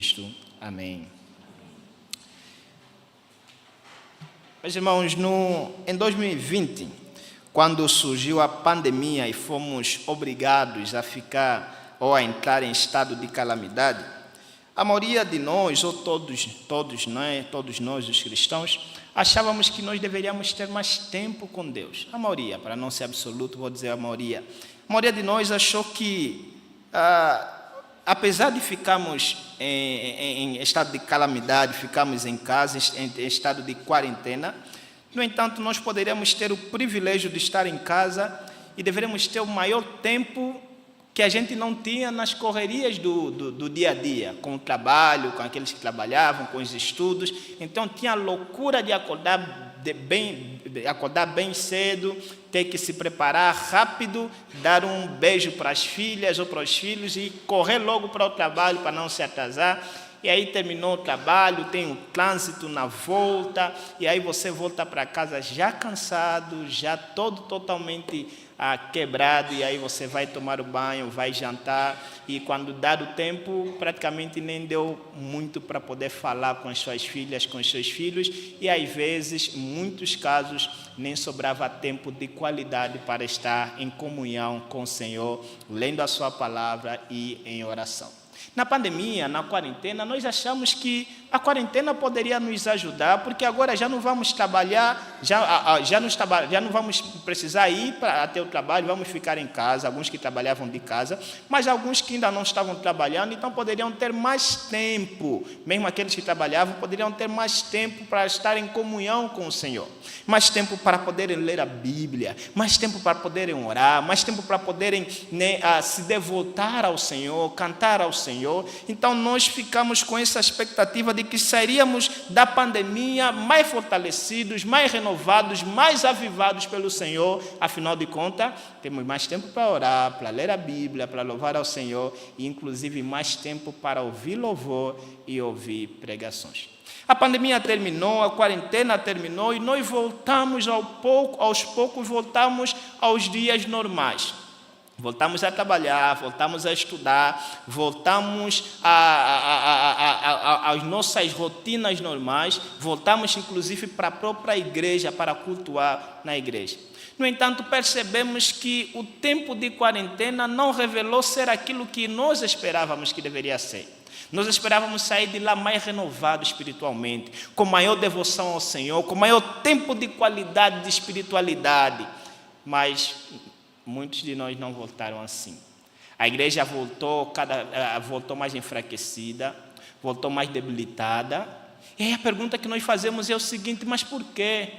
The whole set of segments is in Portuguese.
Cristo. Amém. Meus irmãos, em 2020, quando surgiu a pandemia e fomos obrigados a ficar ou a entrar em estado de calamidade, a maioria de nós, ou todos nós, os cristãos, achávamos que nós deveríamos ter mais tempo com Deus. A maioria, para não ser absoluto, vou dizer a maioria. A maioria de nós achou que, apesar de ficarmos em estado de calamidade, ficamos em casa, em estado de quarentena, no entanto, nós poderíamos ter o privilégio de estar em casa e deveríamos ter o maior tempo que a gente não tinha nas correrias do dia a dia, com o trabalho, com aqueles que trabalhavam, com os estudos. Então, tinha a loucura de acordar bem cedo, ter que se preparar rápido, dar um beijo para as filhas ou para os filhos e correr logo para o trabalho para não se atrasar. E aí terminou o trabalho, tem o trânsito na volta, e aí você volta para casa já cansado, já todo totalmente quebrado, e aí você vai tomar o banho, vai jantar, e quando dá o tempo, praticamente nem deu muito para poder falar com as suas filhas, com os seus filhos, e às vezes, em muitos casos, nem sobrava tempo de qualidade para estar em comunhão com o Senhor, lendo a sua palavra e em oração. Na pandemia, na quarentena, nós achamos que a quarentena poderia nos ajudar, porque agora já não vamos trabalhar, já não vamos precisar ir até o trabalho, vamos ficar em casa, alguns que trabalhavam de casa, mas alguns que ainda não estavam trabalhando, então poderiam ter mais tempo, mesmo aqueles que trabalhavam, poderiam ter mais tempo para estar em comunhão com o Senhor, mais tempo para poderem ler a Bíblia, mais tempo para poderem orar, mais tempo para poderem se devotar ao Senhor, cantar ao Senhor. Então nós ficamos com essa expectativa de que sairíamos da pandemia mais fortalecidos, mais renovados, mais avivados pelo Senhor. Afinal de contas, temos mais tempo para orar, para ler a Bíblia, para louvar ao Senhor e inclusive mais tempo para ouvir louvor e ouvir pregações. A pandemia terminou, a quarentena terminou e nós voltamos aos poucos voltamos aos dias normais. Voltamos a trabalhar, voltamos a estudar, voltamos às nossas rotinas normais, voltamos inclusive para a própria igreja, para cultuar na igreja. No entanto, percebemos que o tempo de quarentena não revelou ser aquilo que nós esperávamos que deveria ser. Nós esperávamos sair de lá mais renovado espiritualmente, com maior devoção ao Senhor, com maior tempo de qualidade de espiritualidade, mas muitos de nós não voltaram assim. A igreja voltou mais enfraquecida, voltou mais debilitada. E aí a pergunta que nós fazemos é o seguinte: mas por quê?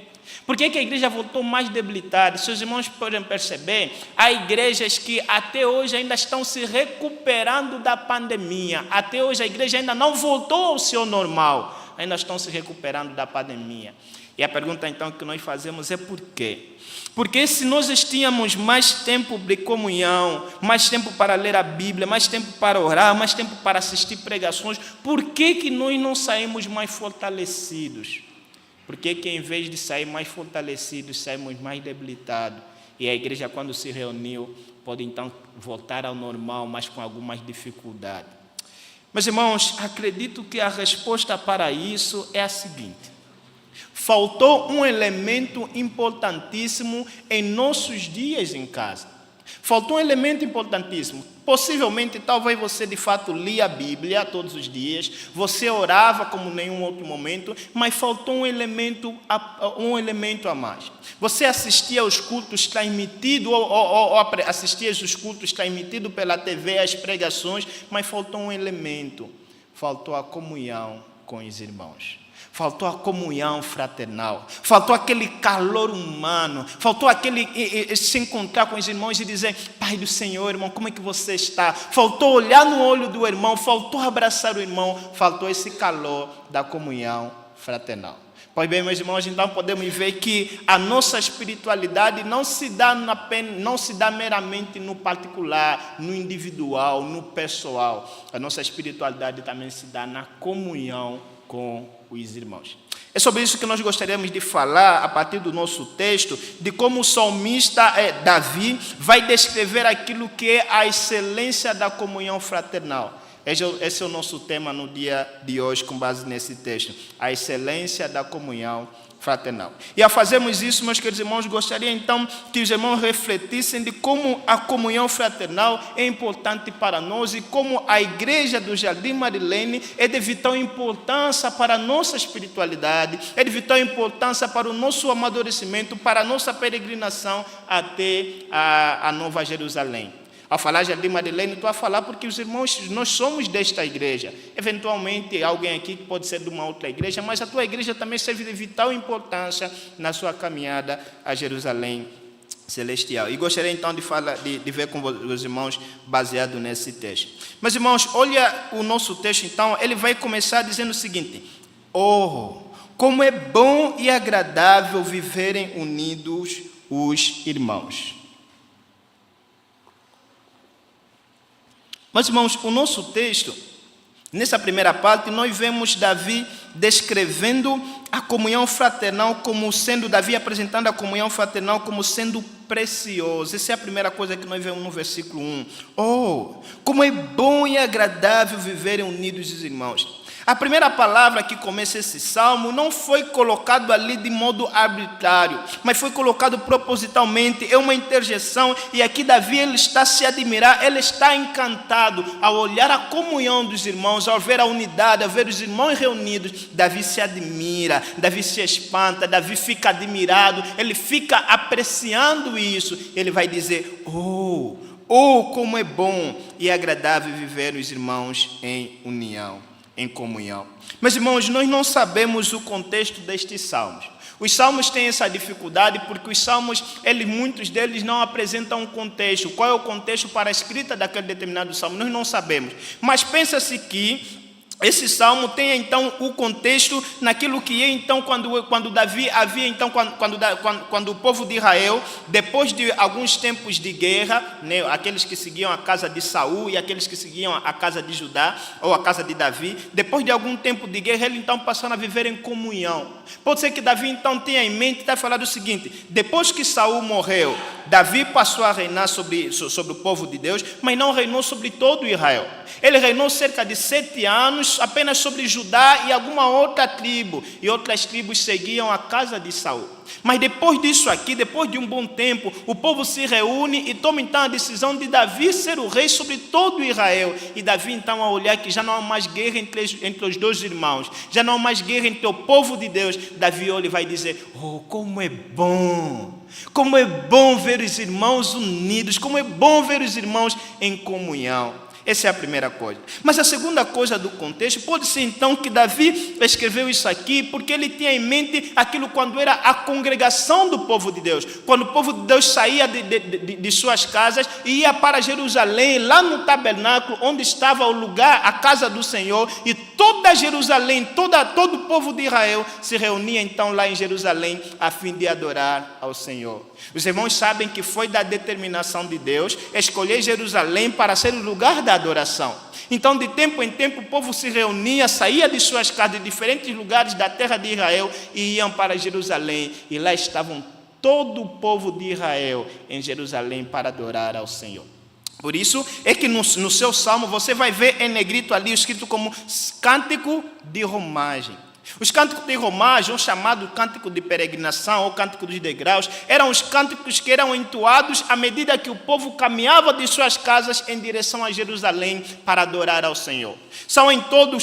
Por que a igreja voltou mais debilitada? Se os irmãos podem perceber, há igrejas que até hoje ainda estão se recuperando da pandemia. Até hoje a igreja ainda não voltou ao seu normal, ainda estão se recuperando da pandemia. E a pergunta então que nós fazemos é por quê? Porque se nós tínhamos mais tempo de comunhão, mais tempo para ler a Bíblia, mais tempo para orar, mais tempo para assistir pregações, por que nós não saímos mais fortalecidos? Por que em vez de sair mais fortalecidos, saímos mais debilitados? E a igreja, quando se reuniu, pode então voltar ao normal, mas com algumas dificuldades. Meus irmãos, acredito que a resposta para isso é a seguinte: faltou um elemento importantíssimo em nossos dias em casa. Faltou um elemento importantíssimo. Possivelmente, talvez você de fato lia a Bíblia todos os dias, você orava como em nenhum outro momento, mas faltou um elemento a mais. Você assistia aos cultos transmitidos, ou assistia aos cultos transmitidos pela TV, as pregações, mas faltou um elemento. Faltou a comunhão com os irmãos. Faltou a comunhão fraternal, faltou aquele calor humano, faltou aquele se encontrar com os irmãos e dizer: Pai do Senhor, irmão, como é que você está? Faltou olhar no olho do irmão, faltou abraçar o irmão, faltou esse calor da comunhão fraternal. Pois bem, meus irmãos, então podemos ver que a nossa espiritualidade não se dá meramente no particular, no individual, no pessoal. A nossa espiritualidade também se dá na comunhão com os irmãos. É sobre isso que nós gostaríamos de falar a partir do nosso texto, de como o salmista Davi vai descrever aquilo que é a excelência da comunhão fraternal. Esse é o nosso tema no dia de hoje, com base nesse texto. A excelência da comunhão fraternal. E ao fazermos isso, meus queridos irmãos, gostaria então que os irmãos refletissem de como a comunhão fraternal é importante para nós e como a igreja do Jardim Marilene é de vital importância para a nossa espiritualidade, é de vital importância para o nosso amadurecimento, para a nossa peregrinação até a Nova Jerusalém. Ao falar Jardim Marilene, estou a falar porque os irmãos, nós somos desta igreja. Eventualmente, alguém aqui pode ser de uma outra igreja, mas a tua igreja também serve de vital importância na sua caminhada a Jerusalém celestial. E gostaria então de ver com os irmãos baseado nesse texto. Mas irmãos, olha o nosso texto então, ele vai começar dizendo o seguinte: oh, como é bom e agradável viverem unidos os irmãos. Mas, irmãos, o nosso texto, nessa primeira parte, nós vemos Davi descrevendo a comunhão fraternal como sendo, Davi apresentando a comunhão fraternal como sendo preciosa. Essa é a primeira coisa que nós vemos no versículo 1. Oh, como é bom e agradável viverem unidos os irmãos. A primeira palavra que começa esse salmo não foi colocado ali de modo arbitrário, mas foi colocado propositalmente, é uma interjeição, e aqui Davi ele está a se admirar, ele está encantado ao olhar a comunhão dos irmãos, ao ver a unidade, ao ver os irmãos reunidos. Davi se admira, Davi se espanta, Davi fica admirado, ele fica apreciando isso, ele vai dizer: oh, como é bom e agradável viver os irmãos em união, em comunhão. Mas, irmãos, nós não sabemos o contexto destes salmos. Os salmos têm essa dificuldade porque os salmos, muitos deles não apresentam um contexto. Qual é o contexto para a escrita daquele determinado salmo? Nós não sabemos. Mas pensa-se que esse salmo tem então o contexto naquilo que é então quando Davi havia então quando o povo de Israel, depois de alguns tempos de guerra, né, aqueles que seguiam a casa de Saul e aqueles que seguiam a casa de Judá ou a casa de Davi, depois de algum tempo de guerra, eles então passaram a viver em comunhão. Pode ser que Davi então tenha em mente, está falando o seguinte: depois que Saul morreu, Davi passou a reinar sobre o povo de Deus, mas não reinou sobre todo Israel. Ele reinou cerca de 7 anos apenas sobre Judá e alguma outra tribo, e outras tribos seguiam a casa de Saul. Mas depois disso aqui, depois de um bom tempo, o povo se reúne e toma então a decisão de Davi ser o rei sobre todo Israel. E Davi então, ao olhar que já não há mais guerra entre os dois irmãos, já não há mais guerra entre o povo de Deus, Davi olha e vai dizer: oh, como é bom ver os irmãos unidos, como é bom ver os irmãos em comunhão. Essa é a primeira coisa. Mas a segunda coisa do contexto, pode ser então que Davi escreveu isso aqui porque ele tinha em mente aquilo quando era a congregação do povo de Deus. Quando o povo de Deus saía de suas casas e ia para Jerusalém, lá no tabernáculo, onde estava o lugar, a casa do Senhor, e toda Jerusalém, todo o povo de Israel se reunia então lá em Jerusalém a fim de adorar ao Senhor. Os irmãos sabem que foi da determinação de Deus escolher Jerusalém para ser o lugar da adoração. Então, de tempo em tempo, o povo se reunia, saía de suas casas de diferentes lugares da terra de Israel e iam para Jerusalém. E lá estavam todo o povo de Israel em Jerusalém para adorar ao Senhor. Por isso é que no seu salmo você vai ver em negrito ali escrito como cântico de romagem. Os cânticos de romagem, ou chamado cântico de peregrinação ou cântico dos degraus, eram os cânticos que eram entoados à medida que o povo caminhava de suas casas em direção a Jerusalém para adorar ao Senhor. São em todo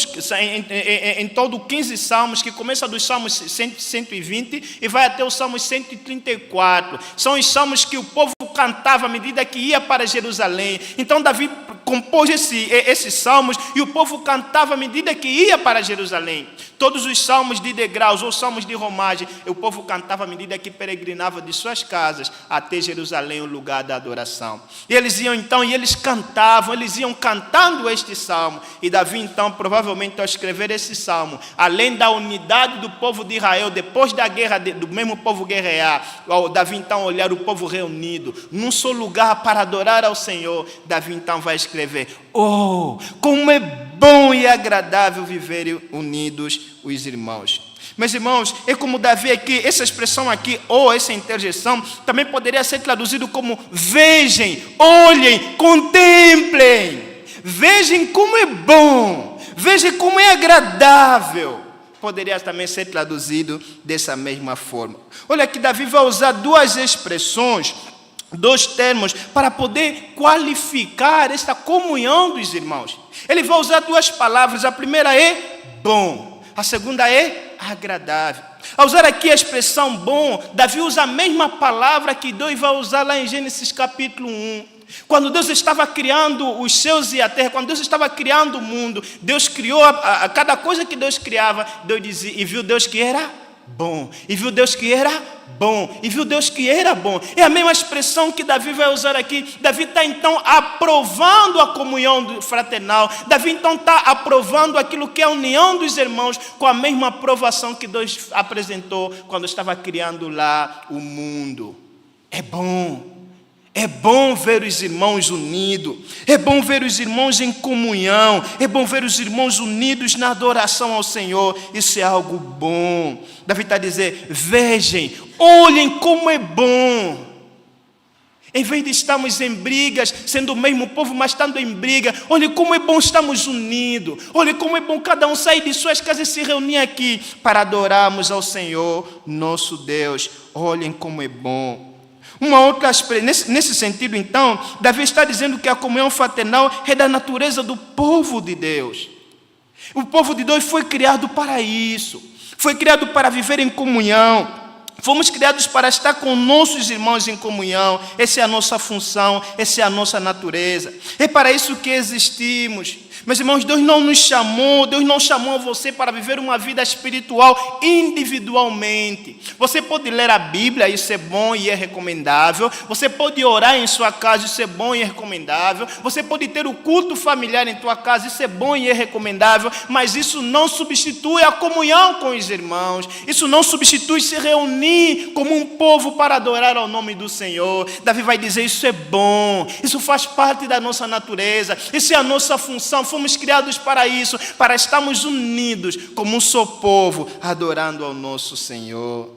15 salmos, que começa dos salmos 120 e vai até os salmos 134. São os salmos que o povo cantava à medida que ia para Jerusalém. Então Davi compôs esses salmos e o povo cantava à medida que ia para Jerusalém. Todos os salmos de degraus ou salmos de romagem, o povo cantava à medida que peregrinava de suas casas até Jerusalém, o lugar da adoração. E eles iam então, e eles cantavam, eles iam cantando este salmo. E Davi então, provavelmente ao escrever esse salmo, além da unidade do povo de Israel, depois da guerra, do mesmo povo guerrear, Davi então olhar o povo reunido, num só lugar para adorar ao Senhor, Davi então vai escrever: oh, como é bom e agradável viverem unidos os irmãos. Meus irmãos, é como Davi aqui, essa expressão aqui, ou essa interjeição, também poderia ser traduzido como: vejam, olhem, contemplem. Vejam como é bom, vejam como é agradável. Poderia também ser traduzido dessa mesma forma. Olha que Davi vai usar duas expressões, dois termos, para poder qualificar esta comunhão dos irmãos. Ele vai usar duas palavras, a primeira é bom, a segunda é agradável. Ao usar aqui a expressão bom, Davi usa a mesma palavra que Deus vai usar lá em Gênesis capítulo 1. Quando Deus estava criando os céus e a terra, quando Deus estava criando o mundo, Deus criou a cada coisa que Deus criava, Deus dizia, e viu Deus que era bom, e viu Deus que era bom, e viu Deus que era bom. É a mesma expressão que Davi vai usar aqui. Davi está então aprovando a comunhão fraternal. Davi então está aprovando aquilo que é a união dos irmãos, com a mesma aprovação que Deus apresentou quando estava criando lá o mundo. É bom. É bom ver os irmãos unidos, é bom ver os irmãos em comunhão, é bom ver os irmãos unidos na adoração ao Senhor. Isso é algo bom. Davi está dizendo, vejam, olhem como é bom. Em vez de estarmos em brigas, sendo o mesmo povo, mas estando em briga, olhem como é bom estamos unidos. Olhem como é bom cada um sair de suas casas e se reunir aqui para adorarmos ao Senhor, nosso Deus. Olhem como é bom. Uma outra, nesse sentido, então, Davi está dizendo que a comunhão fraternal é da natureza do povo de Deus. O povo de Deus foi criado para isso. Foi criado para viver em comunhão. Fomos criados para estar com nossos irmãos em comunhão. Essa é a nossa função, essa é a nossa natureza. É para isso que existimos. Meus irmãos, Deus não chamou você para viver uma vida espiritual individualmente. Você pode ler a Bíblia, isso é bom e é recomendável. Você pode orar em sua casa, isso é bom e é recomendável. Você pode ter o culto familiar em tua casa, isso é bom e é recomendável. Mas isso não substitui a comunhão com os irmãos. Isso não substitui se reunir como um povo para adorar ao nome do Senhor. Davi vai dizer, isso é bom. Isso faz parte da nossa natureza. Isso é a nossa função. Fomos criados para isso, para estarmos unidos como um só povo, adorando ao nosso Senhor.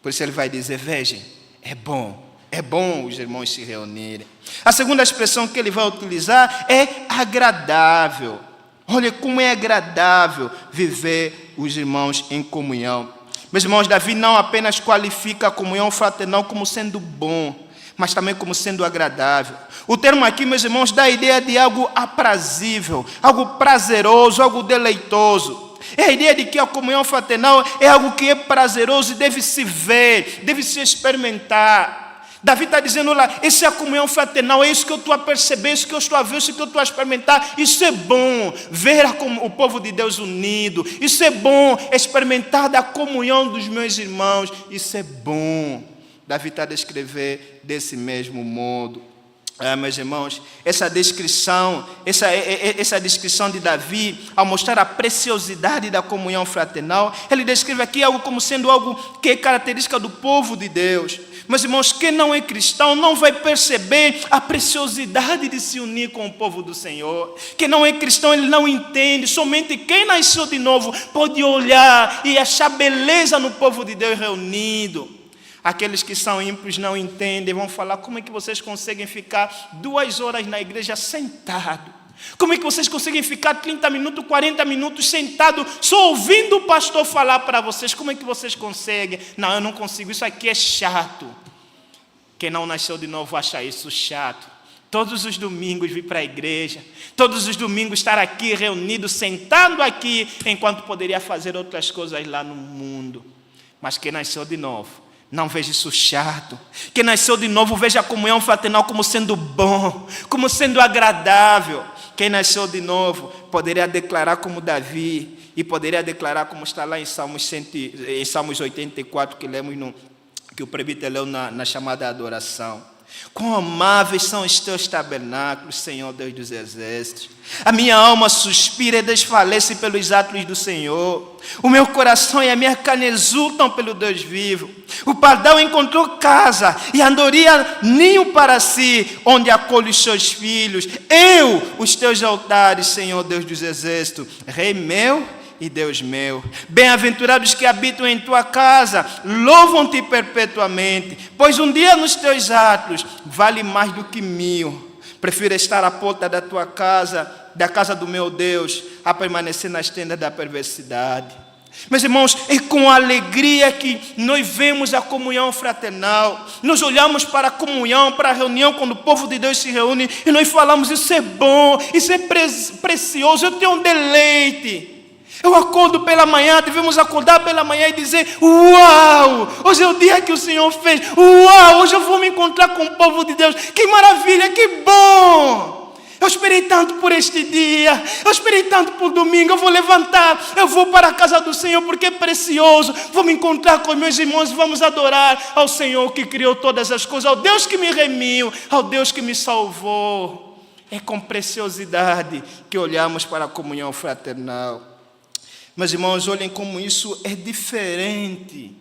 Por isso ele vai dizer, vejam, é bom os irmãos se reunirem. A segunda expressão que ele vai utilizar é agradável. Olha como é agradável viver os irmãos em comunhão. Meus irmãos, Davi não apenas qualifica a comunhão fraternal como sendo bom, mas também como sendo agradável. O termo aqui, meus irmãos, dá a ideia de algo aprazível, algo prazeroso, algo deleitoso. É a ideia de que a comunhão fraternal é algo que é prazeroso e deve se ver, deve se experimentar. Davi está dizendo lá, essa é a comunhão fraternal, é isso que eu estou a perceber, isso que eu estou a ver, isso que eu estou a experimentar. Isso é bom, ver o povo de Deus unido. Isso é bom, experimentar da comunhão dos meus irmãos. Isso é bom. Davi está a descrever desse mesmo modo. Meus irmãos, essa descrição de Davi, ao mostrar a preciosidade da comunhão fraternal, ele descreve aqui algo como sendo algo que é característica do povo de Deus. Meus irmãos, quem não é cristão não vai perceber a preciosidade de se unir com o povo do Senhor. Quem não é cristão, ele não entende. Somente quem nasceu de novo pode olhar e achar beleza no povo de Deus reunido. Aqueles que são ímpios não entendem, vão falar, como é que vocês conseguem ficar 2 horas na igreja sentado? Como é que vocês conseguem ficar 30 minutos, 40 minutos sentado, só ouvindo o pastor falar para vocês? Como é que vocês conseguem? Não, eu não consigo, isso aqui é chato. Quem não nasceu de novo acha isso chato. Todos os domingos vir para a igreja, todos os domingos estar aqui reunido, sentado aqui, enquanto poderia fazer outras coisas lá no mundo. Mas quem nasceu de novo, não veja isso chato. Quem nasceu de novo, veja a comunhão fraternal como sendo bom, como sendo agradável. Quem nasceu de novo poderia declarar como Davi, e poderia declarar como está lá em Salmos 84, que lemos que o presbítero leu na chamada adoração. Quão amáveis são os teus tabernáculos, Senhor Deus dos exércitos. A minha alma suspira e desfalece pelos atos do Senhor. O meu coração e a minha carne exultam pelo Deus vivo. O pardal encontrou casa e a andorinha ninho para si, onde acolhe os seus filhos. Os teus altares, Senhor Deus dos exércitos, Rei meu e Deus meu. Bem-aventurados que habitam em tua casa, louvam-te perpetuamente, pois um dia nos teus atos vale mais do que 1000. Prefiro estar à porta da tua casa da casa do meu Deus a permanecer nas tendas da perversidade. Meus irmãos, é com alegria que nós vemos a comunhão fraternal. Nós olhamos para a comunhão, para a reunião, quando o povo de Deus se reúne, e nós falamos, isso é bom, isso é precioso, eu tenho um deleite. Eu acordo pela manhã, devemos acordar pela manhã e dizer, uau, hoje é o dia que o Senhor fez, uau, hoje eu vou me encontrar com o povo de Deus, que maravilha, que bom. Eu esperei tanto por este dia, eu esperei tanto por domingo, eu vou levantar, eu vou para a casa do Senhor porque é precioso, vou me encontrar com meus irmãos, vamos adorar ao Senhor que criou todas as coisas, ao Deus que me remiu, ao Deus que me salvou. É com preciosidade que olhamos para a comunhão fraternal. Meus irmãos, olhem como isso é diferente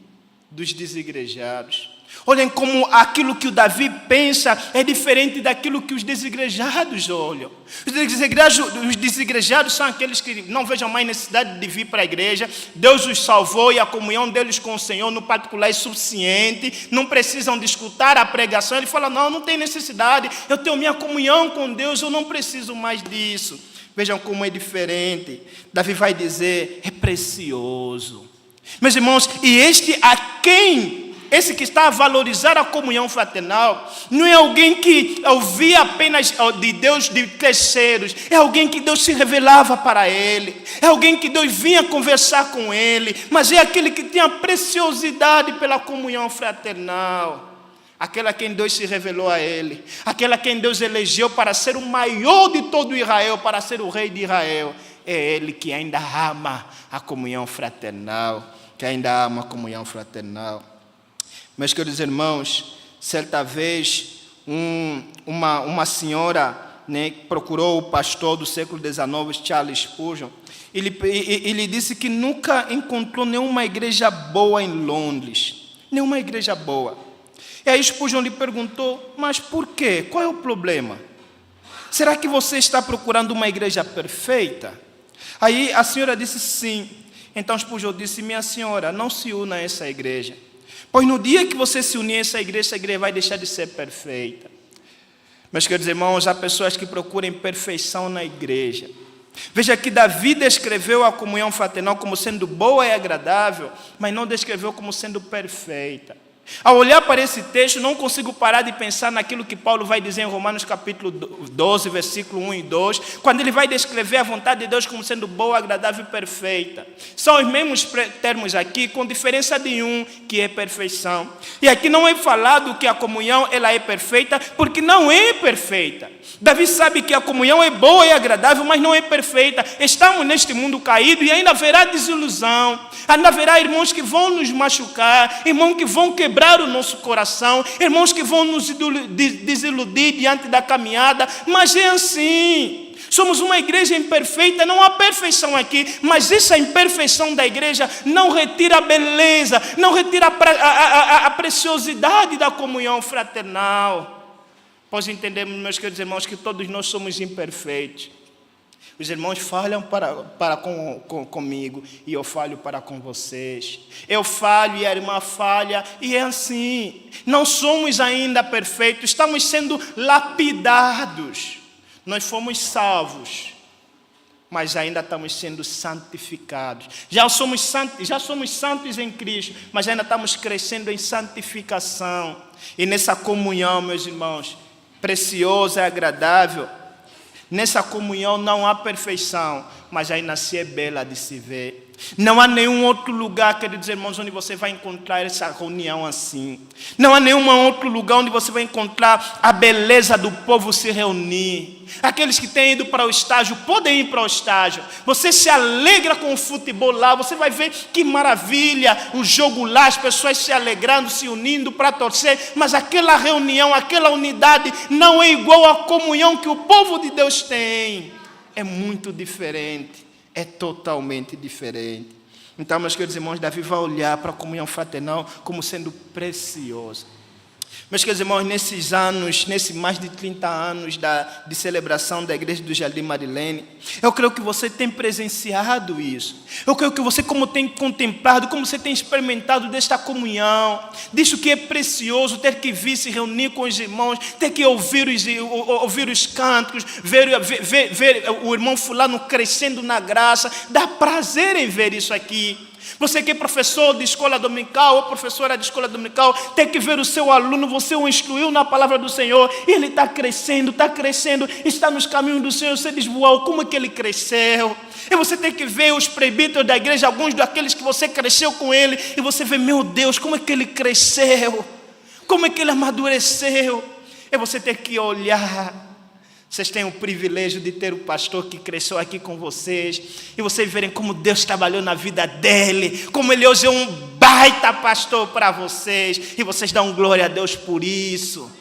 dos desigrejados. Olhem como aquilo que o Davi pensa é diferente daquilo que os desigrejados olham. Os desigrejados são aqueles que não vejam mais necessidade de vir para a igreja. Deus os salvou e a comunhão deles com o Senhor no particular é suficiente. Não precisam de escutar a pregação. Ele fala, não tem necessidade. Eu tenho minha comunhão com Deus, eu não preciso mais disso. Vejam como é diferente. Davi vai dizer, é precioso. Meus irmãos, e esse que está a valorizar a comunhão fraternal, não é alguém que ouvia apenas de Deus de terceiros, é alguém que Deus se revelava para ele, é alguém que Deus vinha conversar com ele, mas é aquele que tem a preciosidade pela comunhão fraternal. Aquela a quem Deus se revelou a ele, aquela a quem Deus elegeu para ser o maior de todo Israel, para ser o rei de Israel, é ele que ainda ama a comunhão fraternal, Meus queridos irmãos, certa vez uma senhora, procurou o pastor do século XIX, Charles Spurgeon. Ele disse que nunca encontrou nenhuma igreja boa em Londres, nenhuma igreja boa. E aí Spurgeon lhe perguntou, mas por quê? Qual é o problema? Será que você está procurando uma igreja perfeita? Aí a senhora disse sim. Então Spurgeon disse, minha senhora, não se una a essa igreja. Pois no dia que você se unir a essa igreja vai deixar de ser perfeita. Meus queridos irmãos, há pessoas que procuram perfeição na igreja. Veja que Davi descreveu a comunhão fraternal como sendo boa e agradável, mas não descreveu como sendo perfeita. Ao olhar para esse texto, não consigo parar de pensar naquilo que Paulo vai dizer em Romanos capítulo 12, versículo 1 e 2, quando ele vai descrever a vontade de Deus como sendo boa, agradável e perfeita. São os mesmos termos aqui, com diferença de um, que é perfeição. E aqui não é falado que a comunhão ela é perfeita, porque não é perfeita. Davi sabe que a comunhão é boa e agradável, mas não é perfeita. Estamos neste mundo caído e ainda haverá desilusão. Ainda haverá irmãos que vão nos machucar, irmãos que vão quebrar o nosso coração, irmãos que vão nos desiludir diante da caminhada, mas é assim. Somos uma igreja imperfeita, não há perfeição aqui, mas essa imperfeição da igreja não retira a beleza, não retira a preciosidade da comunhão fraternal. Pois entendemos, meus queridos irmãos, que todos nós somos imperfeitos. Os irmãos falham comigo e eu falho para com vocês. Eu falho e a irmã falha e é assim. Não somos ainda perfeitos, estamos sendo lapidados. Nós fomos salvos, mas ainda estamos sendo santificados. Já somos santos em Cristo, mas ainda estamos crescendo em santificação. E nessa comunhão, meus irmãos, preciosa e agradável, nessa comunhão não há perfeição, mas ainda se é bela de se ver. Não há nenhum outro lugar, queridos irmãos, onde você vai encontrar essa reunião assim. Não há nenhum outro lugar onde você vai encontrar a beleza do povo se reunir. Aqueles que têm ido para o estágio, podem ir para o estágio. Você se alegra com o futebol lá, você vai ver que maravilha, o jogo lá, as pessoas se alegrando, se unindo para torcer. Mas aquela reunião, aquela unidade não é igual à comunhão que o povo de Deus tem. É muito diferente. É totalmente diferente. Então, meus queridos irmãos, Davi vai olhar para a comunhão fraternal como sendo preciosa. Meus queridos irmãos, nesses anos, nesses mais de 30 anos de celebração da Igreja do Jardim Marilene, eu creio que você tem presenciado isso. Eu creio que você, como tem contemplado, como você tem experimentado desta comunhão, disso que é precioso, ter que vir se reunir com os irmãos, ter que ouvir os cânticos, ver o irmão fulano crescendo na graça, dá prazer em ver isso aqui. Você que é professor de escola dominical ou professora de escola dominical, tem que ver o seu aluno, você o instruiu na palavra do Senhor, e ele está crescendo, está nos caminhos do Senhor. Você diz, uau, como é que ele cresceu? E você tem que ver os presbíteros da igreja, alguns daqueles que você cresceu com ele, e você vê, meu Deus, como é que ele cresceu? Como é que ele amadureceu? E você tem que olhar. Vocês têm o privilégio de ter o pastor que cresceu aqui com vocês, e vocês verem como Deus trabalhou na vida dele, como ele hoje é um baita pastor para vocês, e vocês dão glória a Deus por isso.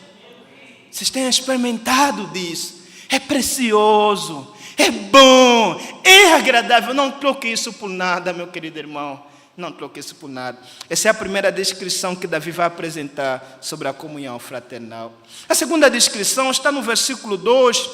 Vocês têm experimentado disso. É precioso, é bom, é agradável. Não troque isso por nada, meu querido irmão. Não troque isso por nada. Essa é a primeira descrição que Davi vai apresentar sobre a comunhão fraternal. A segunda descrição está no versículo 2.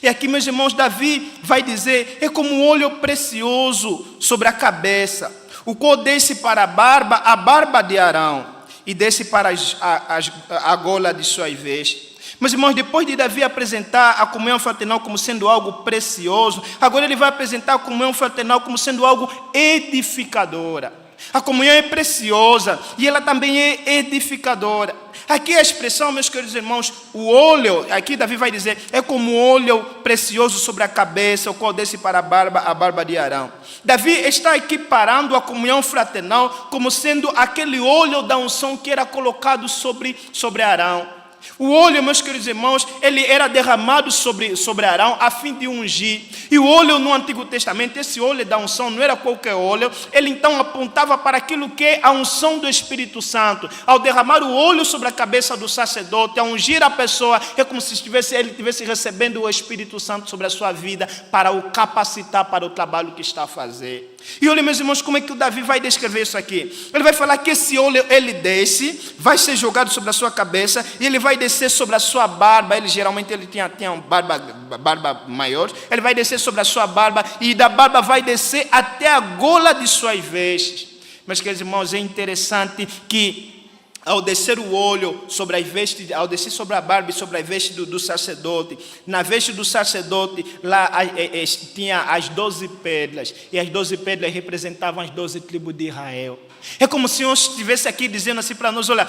E aqui, meus irmãos, Davi vai dizer, é como um óleo precioso sobre a cabeça, o qual desce para a barba de Arão, e desce para a gola de suas vestes. Meus irmãos, depois de Davi apresentar a comunhão fraternal como sendo algo precioso, agora ele vai apresentar a comunhão fraternal como sendo algo edificadora. A comunhão é preciosa e ela também é edificadora. Aqui a expressão, meus queridos irmãos, o óleo, aqui Davi vai dizer, é como óleo precioso sobre a cabeça, o qual desce para a barba de Arão. Davi está equiparando a comunhão fraternal como sendo aquele óleo da unção que era colocado sobre Arão. O óleo, meus queridos irmãos, ele era derramado sobre Arão a fim de ungir. E o óleo no Antigo Testamento, esse óleo da unção não era qualquer óleo, ele então apontava para aquilo que é a unção do Espírito Santo. Ao derramar o óleo sobre a cabeça do sacerdote, ao ungir a pessoa, é como se ele estivesse recebendo o Espírito Santo sobre a sua vida para o capacitar para o trabalho que está a fazer. E olha, meus irmãos, como é que o Davi vai descrever isso aqui? Ele vai falar que esse óleo, ele desce, vai ser jogado sobre a sua cabeça, e ele vai descer sobre a sua barba. Ele geralmente tinha uma barba maior. Ele vai descer sobre a sua barba, e da barba vai descer até a gola de suas vestes. Mas, queridos irmãos, é interessante que ao descer o óleo sobre as vestes, ao descer sobre a barba e sobre as vestes do sacerdote, na veste do sacerdote, lá tinha as 12 pedras, e as 12 pedras representavam as 12 tribos de Israel. É como se o Senhor estivesse aqui dizendo assim para nós, olha,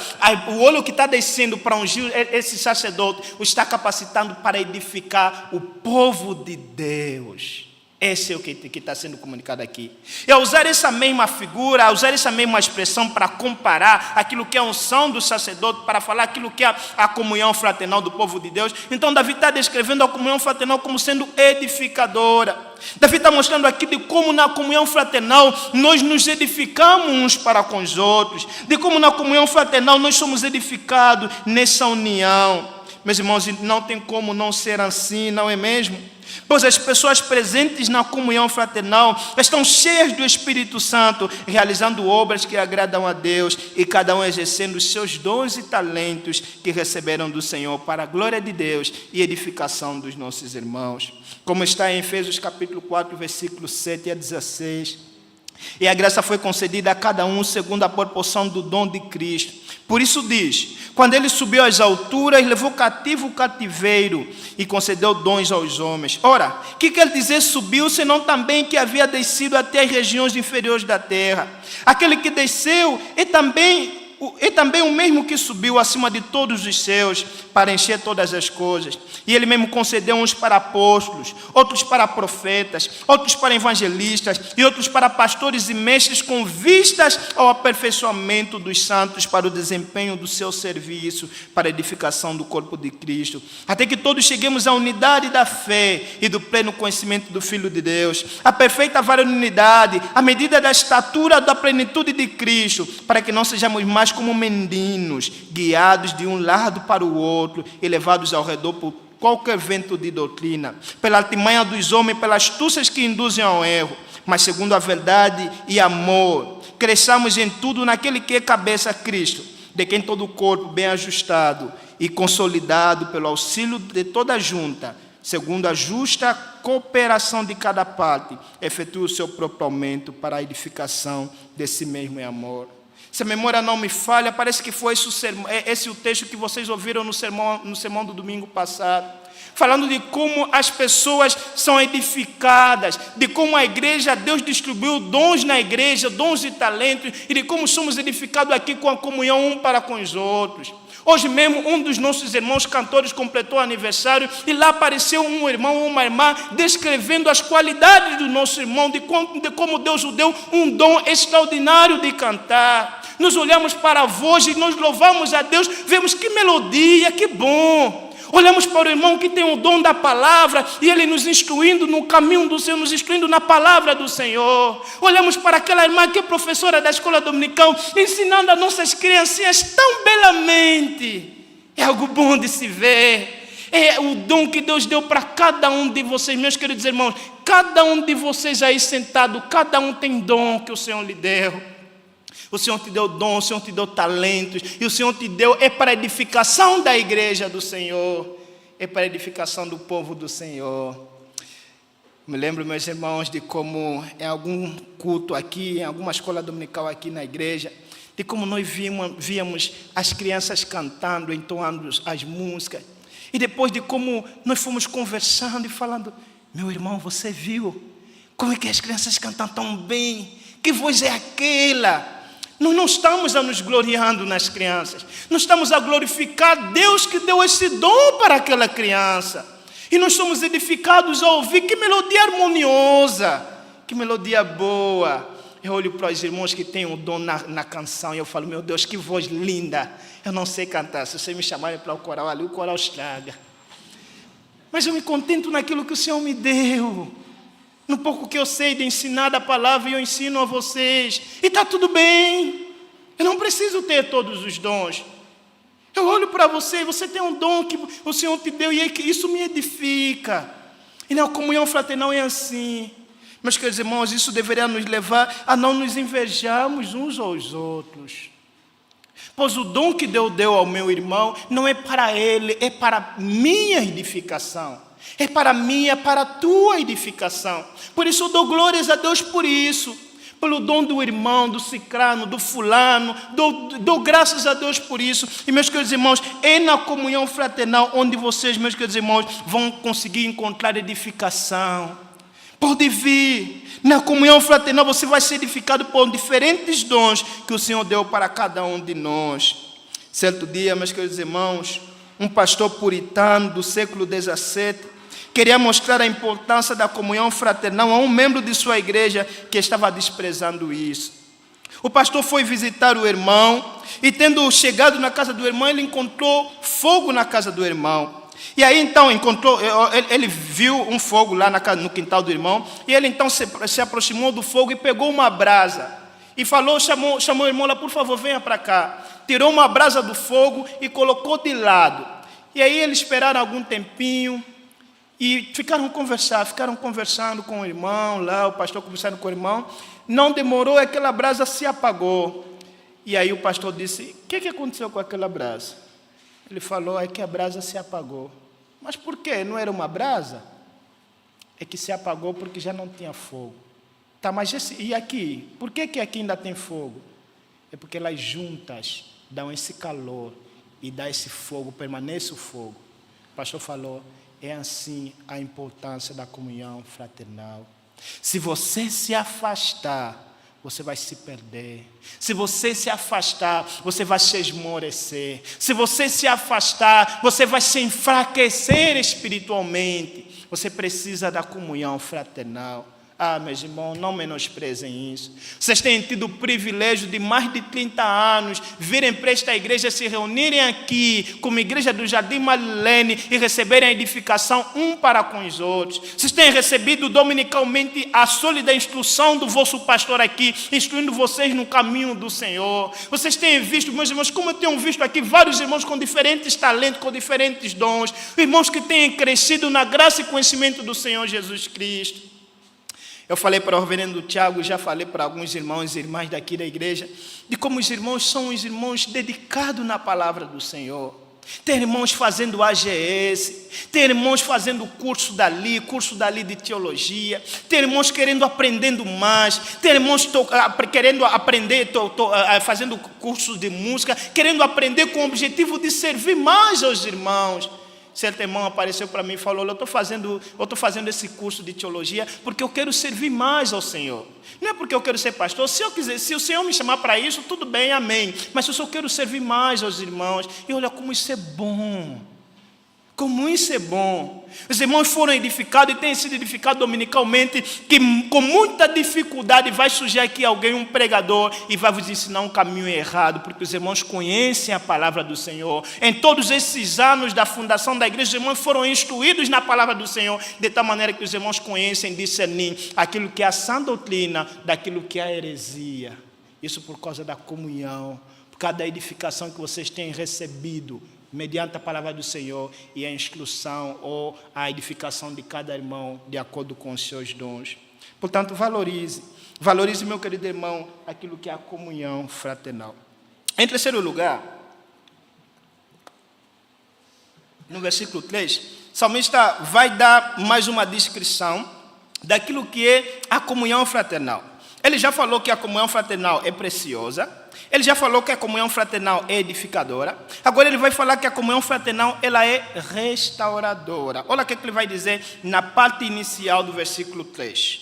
o óleo que está descendo para ungir esse sacerdote, o está capacitando para edificar o povo de Deus. Esse é o que está sendo comunicado aqui. E ao usar essa mesma figura, ao usar essa mesma expressão para comparar aquilo que é a unção do sacerdote, para falar aquilo que é a comunhão fraternal do povo de Deus, então Davi está descrevendo a comunhão fraternal como sendo edificadora. Davi está mostrando aqui de como na comunhão fraternal nós nos edificamos uns para com os outros, de como na comunhão fraternal nós somos edificados nessa união. Meus irmãos, não tem como não ser assim, não é mesmo? Pois as pessoas presentes na comunhão fraternal estão cheias do Espírito Santo, realizando obras que agradam a Deus, e cada um exercendo os seus dons e talentos que receberam do Senhor para a glória de Deus e edificação dos nossos irmãos. Como está em Efésios capítulo 4, versículos 7 a 16. E a graça foi concedida a cada um segundo a proporção do dom de Cristo. Por isso diz, quando ele subiu às alturas, levou cativo o cativeiro e concedeu dons aos homens. Ora, o que quer dizer subiu, senão também que havia descido até as regiões inferiores da terra? Aquele que desceu é também o mesmo que subiu acima de todos os céus para encher todas as coisas. E ele mesmo concedeu uns para apóstolos, outros para profetas, outros para evangelistas e outros para pastores e mestres, com vistas ao aperfeiçoamento dos santos para o desempenho do seu serviço, para a edificação do corpo de Cristo, até que todos cheguemos à unidade da fé e do pleno conhecimento do Filho de Deus, a perfeita varonilidade, à medida da estatura da plenitude de Cristo, para que não sejamos mais como meninos, guiados de um lado para o outro e levados ao redor por qualquer vento de doutrina, pela artimanha dos homens, pelas astúcias que induzem ao erro, mas segundo a verdade e amor, cresçamos em tudo naquele que é cabeça, Cristo. de quem todo o corpo, bem ajustado e consolidado pelo auxílio de toda a junta, segundo a justa cooperação de cada parte, efetua o seu próprio aumento para a edificação de si mesmo em amor. Se a memória não me falha, parece que foi esse o texto que vocês ouviram no sermão do domingo passado, falando de como as pessoas são edificadas, de como a igreja, Deus distribuiu dons na igreja, dons e talentos, e de como somos edificados aqui com a comunhão um para com os outros. Hoje mesmo, um dos nossos irmãos cantores completou aniversário, e lá apareceu um irmão ou uma irmã descrevendo as qualidades do nosso irmão, de como Deus o deu um dom extraordinário de cantar. Nós olhamos para a voz e nós louvamos a Deus, vemos que melodia, que bom. Olhamos para o irmão que tem o dom da palavra e ele nos instruindo no caminho do Senhor, nos instruindo na palavra do Senhor. Olhamos para aquela irmã que é professora da escola dominical, ensinando as nossas criancinhas tão belamente. É algo bom de se ver. É o dom que Deus deu para cada um de vocês, meus queridos irmãos. Cada um de vocês aí sentado, cada um tem dom que o Senhor lhe deu. O Senhor te deu dom, o Senhor te deu talentos, e o Senhor te deu, é para a edificação da igreja do Senhor, é para a edificação do povo do Senhor. Me lembro, meus irmãos, de como em algum culto aqui, em alguma escola dominical aqui na igreja, de como nós víamos as crianças cantando, entoando as músicas, e depois de como nós fomos conversando e falando, meu irmão, você viu como é que as crianças cantam tão bem? Que voz é aquela? Nós não estamos a nos gloriando nas crianças. Nós estamos a glorificar Deus que deu esse dom para aquela criança. E nós somos edificados a ouvir que melodia harmoniosa, que melodia boa. Eu olho para os irmãos que têm o dom na canção e eu falo, meu Deus, que voz linda. Eu não sei cantar. Se vocês me chamarem para o coral ali, o coral estraga. Mas eu me contento naquilo que o Senhor me deu. No pouco que eu sei de ensinar da palavra, eu ensino a vocês. E está tudo bem. Eu não preciso ter todos os dons. Eu olho para você, você tem um dom que o Senhor te deu, e isso me edifica. E na comunhão fraternal é assim. Meus queridos irmãos, isso deveria nos levar a não nos invejarmos uns aos outros. Pois o dom que Deus deu ao meu irmão não é para ele, é para minha edificação. É para minha, para a tua edificação. Por isso eu dou glórias a Deus por isso. Pelo dom do irmão, do cicrano, do fulano. Dou graças a Deus por isso. E meus queridos irmãos, é na comunhão fraternal onde vocês, meus queridos irmãos, vão conseguir encontrar edificação. Pode vir. Na comunhão fraternal você vai ser edificado por diferentes dons que o Senhor deu para cada um de nós. Certo dia, meus queridos irmãos, um pastor puritano do século XVII queria mostrar a importância da comunhão fraternal a um membro de sua igreja que estava desprezando isso. O pastor foi visitar o irmão e, tendo chegado na casa do irmão, ele encontrou fogo na casa do irmão. E aí então ele viu um fogo lá no quintal do irmão, e ele então se aproximou do fogo e pegou uma brasa e chamou o irmão lá, por favor, venha para cá. Tirou uma brasa do fogo e colocou de lado. E aí eles esperaram algum tempinho e ficaram conversando com o irmão lá, o pastor conversando com o irmão. Não demorou, aquela brasa se apagou. E aí o pastor disse, o que aconteceu com aquela brasa? Ele falou, é que a brasa se apagou. Mas por quê? Não era uma brasa? É que se apagou porque já não tinha fogo. Tá, mas e aqui? Por que aqui ainda tem fogo? É porque elas juntas dão esse calor e dá esse fogo, permanece o fogo. O pastor falou, é assim a importância da comunhão fraternal. Se você se afastar, você vai se perder. Se você se afastar, você vai se esmorecer. Se você se afastar, você vai se enfraquecer espiritualmente. Você precisa da comunhão fraternal. Ah, meus irmãos, não menosprezem isso. Vocês têm tido o privilégio de mais de 30 anos virem para esta igreja, se reunirem aqui como igreja do Jardim Marilene e receberem a edificação um para com os outros. Vocês têm recebido dominicalmente a sólida instrução do vosso pastor aqui, instruindo vocês no caminho do Senhor. Vocês têm visto, meus irmãos, como eu tenho visto aqui, vários irmãos com diferentes talentos, com diferentes dons, irmãos que têm crescido na graça e conhecimento do Senhor Jesus Cristo. Eu falei para o reverendo Tiago, já falei para alguns irmãos e irmãs daqui da igreja, de como os irmãos são os irmãos dedicados na palavra do Senhor. Tem irmãos fazendo AGS, tem irmãos fazendo curso dali de teologia, tem irmãos querendo aprendendo mais, tem irmãos querendo aprender, fazendo cursos de música, querendo aprender com o objetivo de servir mais aos irmãos. Certo irmão apareceu para mim e falou: eu estou fazendo esse curso de teologia porque eu quero servir mais ao Senhor. Não é porque eu quero ser pastor. Se o Senhor me chamar para isso, tudo bem, amém. Mas eu só quero servir mais aos irmãos. E olha como isso é bom. Como isso é bom. Os irmãos foram edificados e têm sido edificados dominicalmente, que com muita dificuldade vai surgir aqui alguém, um pregador, e vai vos ensinar um caminho errado, porque os irmãos conhecem a palavra do Senhor. Em todos esses anos da fundação da igreja, os irmãos foram instruídos na palavra do Senhor, de tal maneira que os irmãos conhecem, discernir aquilo que é a sã doutrina, daquilo que é a heresia. Isso por causa da comunhão, por causa da edificação que vocês têm recebido, mediante a palavra do Senhor e a instrução ou a edificação de cada irmão de acordo com os seus dons. Portanto, valorize, meu querido irmão, aquilo que é a comunhão fraternal. Em terceiro lugar, no versículo 3, o salmista vai dar mais uma descrição daquilo que é a comunhão fraternal. Ele já falou que a comunhão fraternal é preciosa. Ele já falou que a comunhão fraternal é edificadora. Agora ele vai falar que a comunhão fraternal ela é restauradora. Olha o que ele vai dizer na parte inicial do versículo 3.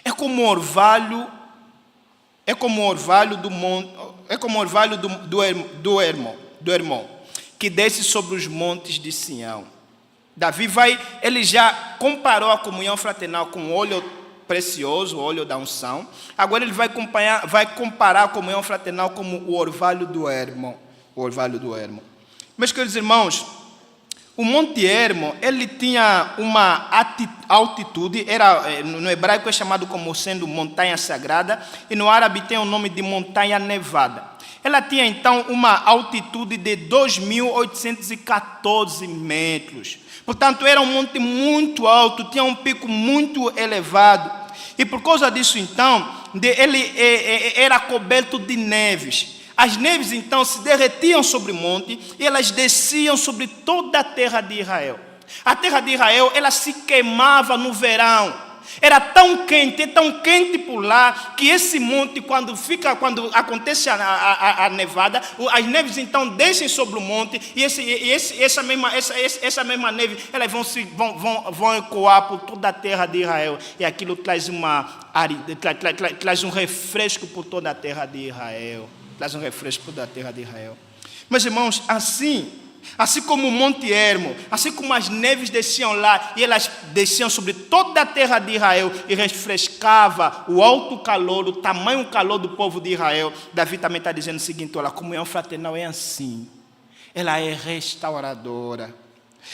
É como o orvalho do Hermon, que desce sobre os montes de Sião. Davi ele já comparou a comunhão fraternal com o óleo precioso, o óleo da unção. Agora ele vai comparar a comunhão fraternal como o orvalho do Hermon. Meus queridos irmãos, o Monte Hermon, ele tinha uma altitude, no hebraico é chamado como sendo montanha sagrada, e no árabe tem o nome de montanha nevada. Ela tinha então uma altitude de 2.814 metros. Portanto, era um monte muito alto, tinha um pico muito elevado. E por causa disso, então, ele era coberto de neves. As neves, então, se derretiam sobre o monte e elas desciam sobre toda a terra de Israel. A terra de Israel, ela se queimava no verão. Era tão quente por lá, que esse monte, quando acontece a nevada, as neves então descem sobre o monte, e essa mesma neve, elas vão ecoar por toda a terra de Israel, e aquilo traz um refresco por toda a terra de Israel. Meus irmãos, assim como o Monte Hermon, assim como as neves desciam lá, e elas desciam sobre toda a terra de Israel, e refrescava o alto calor, o tamanho calor do povo de Israel, Davi também está dizendo o seguinte: olha, a comunhão fraternal é assim, ela é restauradora.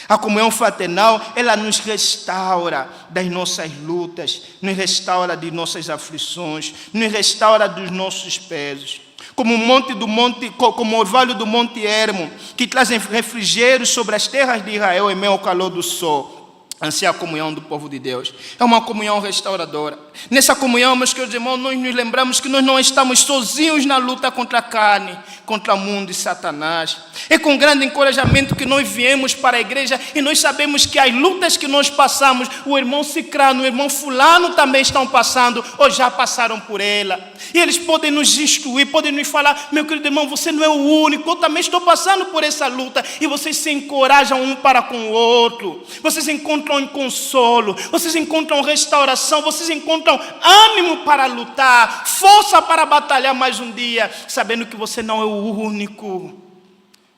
A comunhão fraternal, ela nos restaura das nossas lutas, nos restaura de nossas aflições, nos restaura dos nossos pesos. Como o orvalho do Monte Hermon, que trazem refrigério sobre as terras de Israel em meio ao calor do sol. Assim é a comunhão do povo de Deus. É uma comunhão restauradora. Nessa comunhão, meus queridos irmãos, nós nos lembramos que nós não estamos sozinhos na luta contra a carne, contra o mundo e Satanás. É com grande encorajamento que nós viemos para a igreja e nós sabemos que as lutas que nós passamos, o irmão Cicrano, o irmão Fulano também estão passando ou já passaram por ela. E eles podem nos instruir, podem nos falar: meu querido irmão, você não é o único, eu também estou passando por essa luta. E vocês se encorajam um para com o outro. Vocês encontram consolo, vocês encontram restauração, vocês encontram ânimo para lutar, força para batalhar mais um dia, sabendo que você não é o único.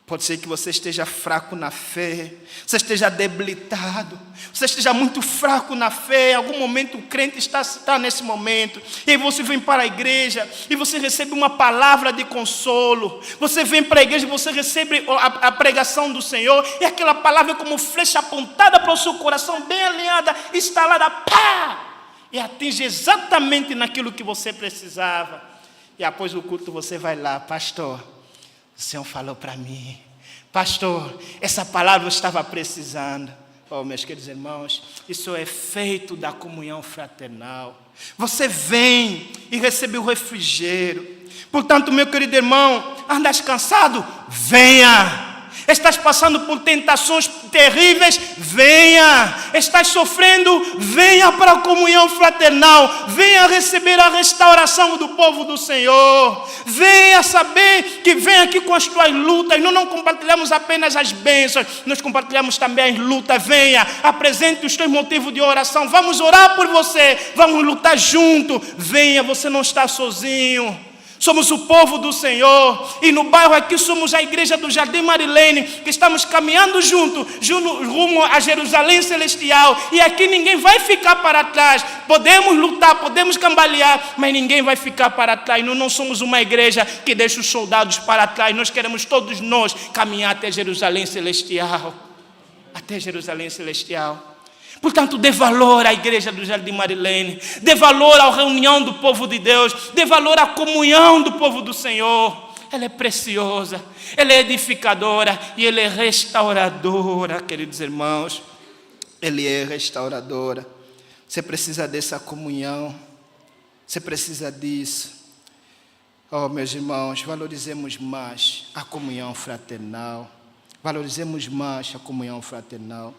Pode ser que você esteja fraco na fé, você esteja debilitado, você esteja muito fraco na fé. Em algum momento o crente está nesse momento, e aí você vem para a igreja e você recebe uma palavra de consolo. Você vem para a igreja e você recebe a pregação do Senhor, e aquela palavra é como flecha apontada para o seu coração, bem alinhada, instalada, pá! E atinge exatamente naquilo que você precisava. E após o culto você vai lá: pastor, o Senhor falou para mim, pastor, essa palavra eu estava precisando. Oh, meus queridos irmãos, isso é efeito da comunhão fraternal. Você vem e recebe o refrigério. Portanto, meu querido irmão, andas cansado? Venha. Estás passando por tentações terríveis? Venha. Estás sofrendo? Venha para a comunhão fraternal. Venha receber a restauração do povo do Senhor. Venha saber que vem aqui com as tuas lutas. Nós não compartilhamos apenas as bênçãos, nós compartilhamos também as lutas. Venha, apresente os teus motivos de oração. Vamos orar por você. Vamos lutar junto. Venha, você não está sozinho. Somos o povo do Senhor, e no bairro aqui somos a igreja do Jardim Marilene, que estamos caminhando junto rumo a Jerusalém Celestial, e aqui ninguém vai ficar para trás. Podemos lutar, podemos cambalear, mas ninguém vai ficar para trás. Nós não somos uma igreja que deixa os soldados para trás. Nós queremos todos nós caminhar até Jerusalém Celestial. Até Jerusalém Celestial. Portanto, dê valor à igreja do Jardim Marilene, dê valor à reunião do povo de Deus, dê valor à comunhão do povo do Senhor. Ela é preciosa, ela é edificadora e ela é restauradora, queridos irmãos. Ela é restauradora. Você precisa dessa comunhão, você precisa disso. Oh, meus irmãos, valorizemos mais a comunhão fraternal, valorizemos mais a comunhão fraternal.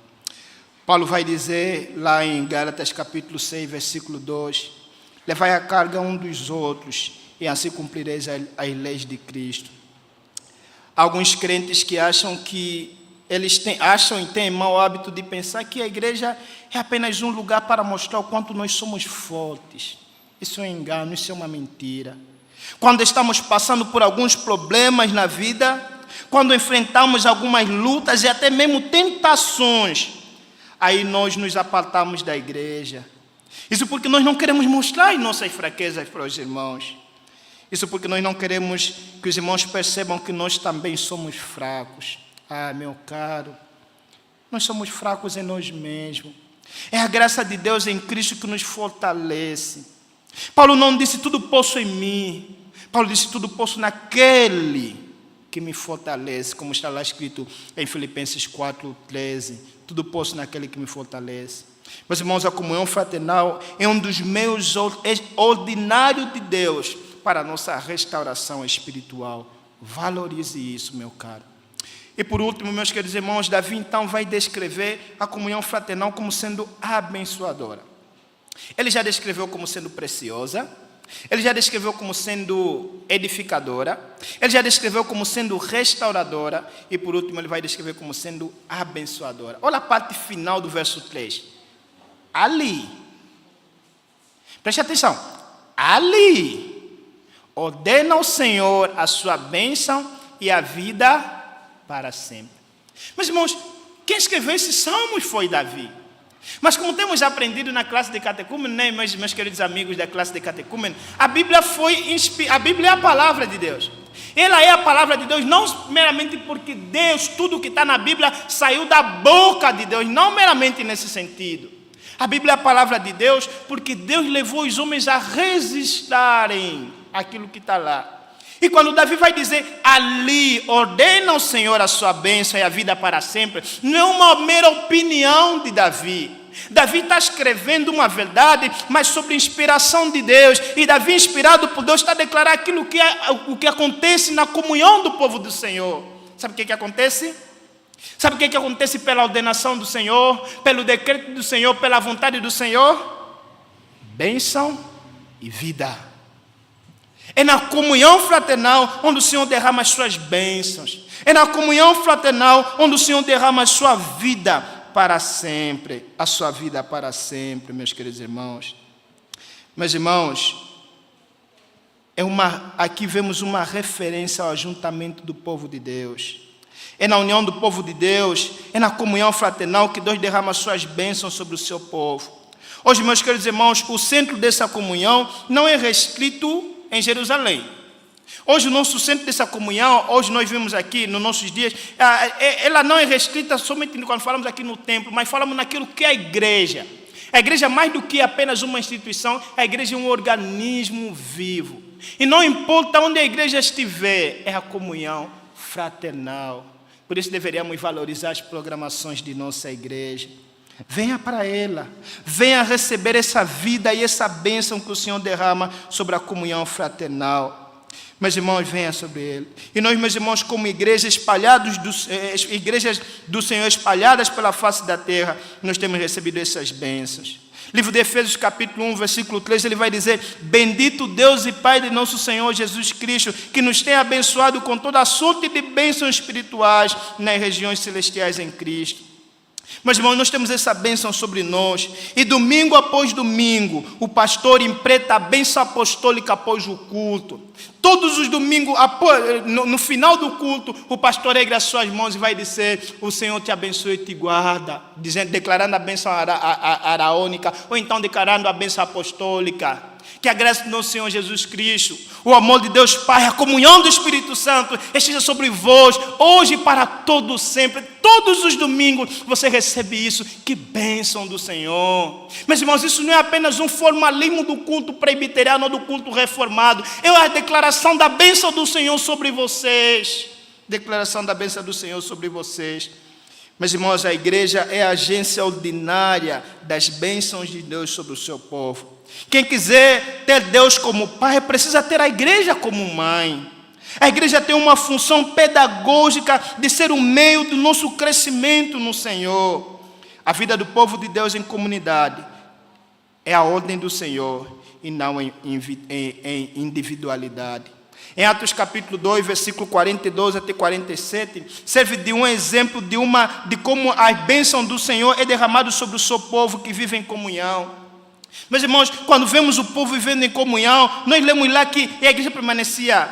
Paulo vai dizer lá em Gálatas capítulo 6, versículo 2, levai a carga um dos outros, e assim cumprireis as leis de Cristo. Alguns crentes que acham que acham e têm mau hábito de pensar que a igreja é apenas um lugar para mostrar o quanto nós somos fortes. Isso é um engano, isso é uma mentira. Quando estamos passando por alguns problemas na vida, quando enfrentamos algumas lutas e até mesmo tentações, aí nós nos apartamos da igreja. Isso porque nós não queremos mostrar as nossas fraquezas para os irmãos. Isso porque nós não queremos que os irmãos percebam que nós também somos fracos. Ah, meu caro, nós somos fracos em nós mesmos. É a graça de Deus em Cristo que nos fortalece. Paulo não disse tudo posso em mim. Paulo disse tudo posso naquele que me fortalece, como está lá escrito em Filipenses 4:13. Tudo posso naquele que me fortalece. Meus irmãos, a comunhão fraternal é um dos meios ordinários de Deus para a nossa restauração espiritual. Valorize isso, meu caro. E por último, meus queridos irmãos, Davi então vai descrever a comunhão fraternal como sendo abençoadora. Ele já descreveu como sendo preciosa. Ele já descreveu como sendo edificadora. Ele já descreveu como sendo restauradora. E por último ele vai descrever como sendo abençoadora. Olha a parte final do verso 3. Ali. Preste atenção. Ali. Ordena ao Senhor a sua bênção e a vida para sempre. Meus irmãos, quem escreveu esses salmos foi Davi. Mas como temos aprendido na classe de catecúmeno, né, meus queridos amigos da classe de catecúmeno, a Bíblia é a palavra de Deus. Ela é a palavra de Deus, não meramente porque Deus, tudo que está na Bíblia saiu da boca de Deus, não meramente nesse sentido. A Bíblia é a palavra de Deus porque Deus levou os homens a registrarem aquilo que está lá. E quando Davi vai dizer, ali, ordena ao Senhor a sua bênção e a vida para sempre, não é uma mera opinião de Davi. Davi está escrevendo uma verdade, mas sobre inspiração de Deus. E Davi, inspirado por Deus, está a declarar aquilo o que acontece na comunhão do povo do Senhor. Sabe o que acontece? Sabe o que acontece pela ordenação do Senhor, pelo decreto do Senhor, pela vontade do Senhor? Bênção e vida. É na comunhão fraternal onde o Senhor derrama as suas bênçãos. É na comunhão fraternal onde o Senhor derrama a sua vida para sempre. A sua vida para sempre, meus queridos irmãos. Meus irmãos, aqui vemos uma referência ao ajuntamento do povo de Deus. É na união do povo de Deus, é na comunhão fraternal que Deus derrama as suas bênçãos sobre o seu povo. Hoje, meus queridos irmãos, o centro dessa comunhão não é restrito em Jerusalém. Hoje o nosso centro dessa comunhão, hoje nós vimos aqui nos nossos dias, ela não é restrita somente quando falamos aqui no templo, mas falamos naquilo que é a igreja. A igreja, mais do que apenas uma instituição, a igreja é um organismo vivo. E não importa onde a igreja estiver, é a comunhão fraternal. Por isso deveríamos valorizar as programações de nossa igreja. Venha para ela, venha receber essa vida e essa bênção que o Senhor derrama sobre a comunhão fraternal. Meus irmãos, venha sobre ele. E nós, meus irmãos, como igrejas do Senhor espalhadas pela face da terra, nós temos recebido essas bênçãos. Livro de Efésios, capítulo 1, versículo 3, ele vai dizer: bendito Deus e Pai de nosso Senhor Jesus Cristo, que nos tem abençoado com toda a sorte de bênçãos espirituais nas regiões celestiais em Cristo. Mas, irmãos, nós temos essa bênção sobre nós. E domingo após domingo, o pastor empresta a bênção apostólica após o culto. Todos os domingos, no final do culto, o pastor ergue as suas mãos e vai dizer: o Senhor te abençoe e te guarda, declarando a bênção araônica, ou então declarando a bênção apostólica. Que a graça do nosso Senhor Jesus Cristo, o amor de Deus Pai, a comunhão do Espírito Santo esteja sobre vós, hoje e para todo sempre. Todos os domingos você recebe isso. Que bênção do Senhor. Meus irmãos, isso não é apenas um formalismo do culto presbiteriano ou do culto reformado. É a declaração da bênção do Senhor sobre vocês. Declaração da bênção do Senhor sobre vocês. Meus irmãos, a igreja é a agência ordinária das bênçãos de Deus sobre o seu povo. Quem quiser ter Deus como pai, precisa ter a igreja como mãe. A igreja tem uma função pedagógica de ser o meio do nosso crescimento no Senhor. A vida do povo de Deus em comunidade é a ordem do Senhor e não em individualidade. Em Atos capítulo 2, versículo 42 até 47, serve de um exemplo de como a bênção do Senhor é derramada sobre o seu povo que vive em comunhão. Meus irmãos, quando vemos o povo vivendo em comunhão, nós lemos lá que a igreja permanecia